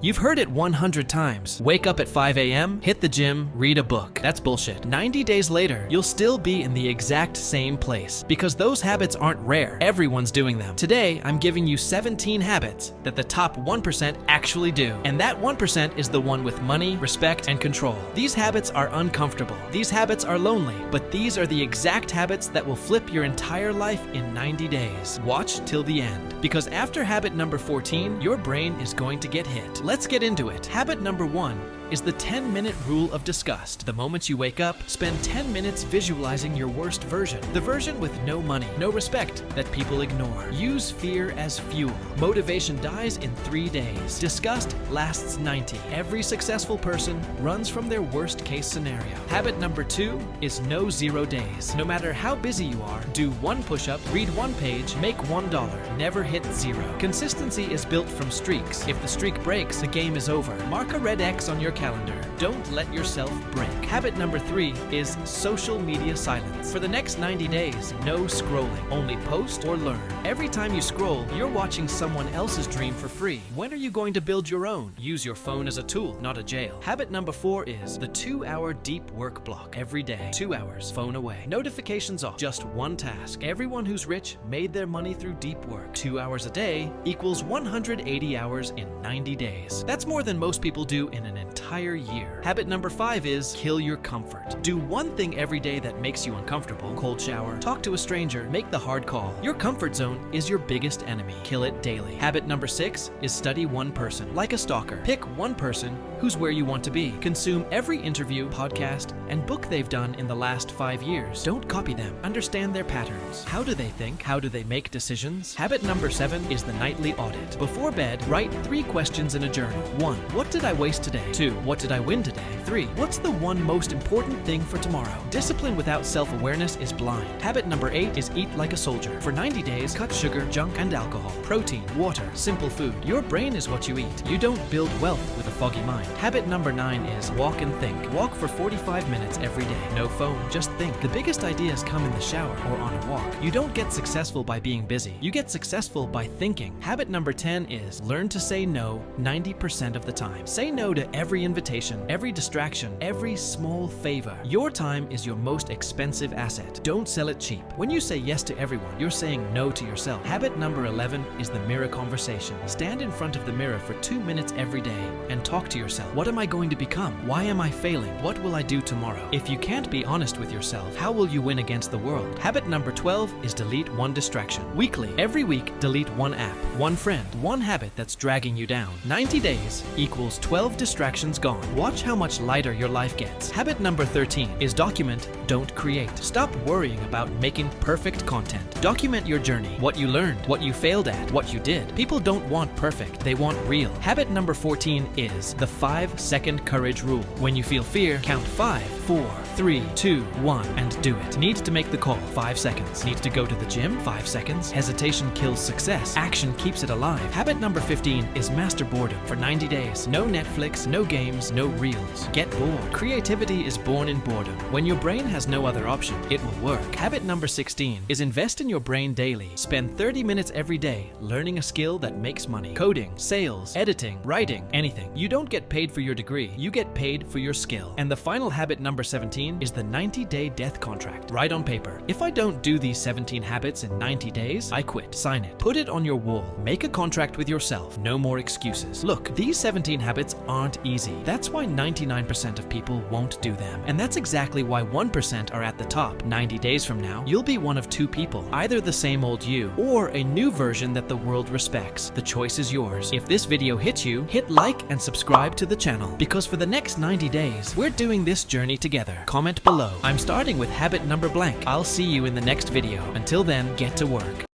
You've heard it 100 times. Wake up at 5 a.m., hit the gym, read a book. That's bullshit. 90 days later, you'll still be in the exact same place because those habits aren't rare. Everyone's doing them. Today, I'm giving you 17 habits that the top 1% actually do. And that 1% is the one with money, respect, and control. These habits are uncomfortable. These habits are lonely, but these are the exact habits that will flip your entire life in 90 days. Watch till the end, because after habit number 14, your brain is going to get hit. Let's get into it. Habit number 1 is the 10-minute rule of disgust. The moment you wake up, spend 10 minutes visualizing your worst version. The version with no money, no respect, that people ignore. Use fear as fuel. Motivation dies in 3 days. Disgust lasts 90. Every successful person runs from their worst case scenario. Habit number 2 is no 0 days. No matter how busy you are, do 1 push-up, read 1 page, make $1. Never hit 0. Consistency is built from streaks. If the streak breaks, the game is over. Mark a red X on your calendar. Don't let yourself break. Habit number 3 is social media silence. For the next 90 days, no scrolling. Only post or learn. Every time you scroll, you're watching someone else's dream for free. When are you going to build your own? Use your phone as a tool, not a jail. Habit number 4 is the 2-hour deep work block. Every day, 2 hours, phone away. Notifications off. Just 1 task. Everyone who's rich made their money through deep work. 2 hours a day equals 180 hours in 90 days. That's more than most people do in an entire year. Habit number 5 is kill your comfort. Do 1 thing every day that makes you uncomfortable. Cold shower, talk to a stranger, make the hard call. Your comfort zone is your biggest enemy. Kill it daily. Habit number 6 is study 1 person. Like a stalker, pick 1 person who's where you want to be. Consume every interview, podcast, and book they've done in the last 5 years. Don't copy them. Understand their patterns. How do they think? How do they make decisions? Habit number 7 is the nightly audit. Before bed, write 3 questions in a journal. 1. What did I waste today? 2. What did I win today? 3. What's the one most important thing for tomorrow? Discipline without self-awareness is blind. Habit number 8 is eat like a soldier. For 90 days, cut sugar, junk, and alcohol. Protein, water, simple food. Your brain is what you eat. You don't build wealth with a foggy mind. Habit number 9 is walk and think. Walk for 45 minutes every day. No phone, just think. The biggest ideas come in the shower or on a walk. You don't get successful by being busy. You get successful by thinking. Habit number 10 is learn to say no 90% of the time. Say no to every invitation, every distraction, every small favor. Your time is your most expensive asset. Don't sell it cheap. When you say yes to everyone, you're saying no to yourself. Habit number 11 is the mirror conversation. Stand in front of the mirror for 2 minutes every day and talk to yourself. What am I going to become? Why am I failing? What will I do tomorrow? If you can't be honest with yourself, how will you win against the world? Habit number 12 is delete 1 distraction. Weekly, every week, delete 1 app, 1 friend, 1 habit that's dragging you down. 90 days equals 12 distractions gone. Watch how much lighter your life gets. Habit number 13 is document, don't create. Stop worrying about making perfect content. Document your journey, what you learned, what you failed at, what you did. People don't want perfect, they want real. Habit number 14 is the 5-second courage rule. When you feel fear, count 5, 4, 3, 2, 1, and do it. Need to make the call, 5 seconds. Need to go to the gym, 5 seconds. Hesitation kills success. Action keeps it alive. Habit number 15 is master boredom. For 90 days, no Netflix, no games, no reels. Get bored. Creativity is born in boredom. When your brain has no other option, it will work. Habit number 16 is invest in your brain daily. Spend 30 minutes every day learning a skill that makes money. Coding, sales, editing, writing, anything. You don't get paid for your degree. You get paid for your skill. And the final habit number 17 is the 90-day death contract. Write on paper. If I don't do these 17 habits in 90 days, I quit. Sign it. Put it on your wall. Make a contract with yourself. No more excuses. Look, these 17 habits aren't easy. That's why 99% of people won't do them. And that's exactly why 1% are at the top. 90 days from now, you'll be one of 2 people. Either the same old you, or a new version that the world respects. The choice is yours. If this video hit you, hit like and subscribe to the channel. Because for the next 90 days, we're doing this journey together. Comment below. I'm starting with habit number blank. I'll see you in the next video. Until then, get to work.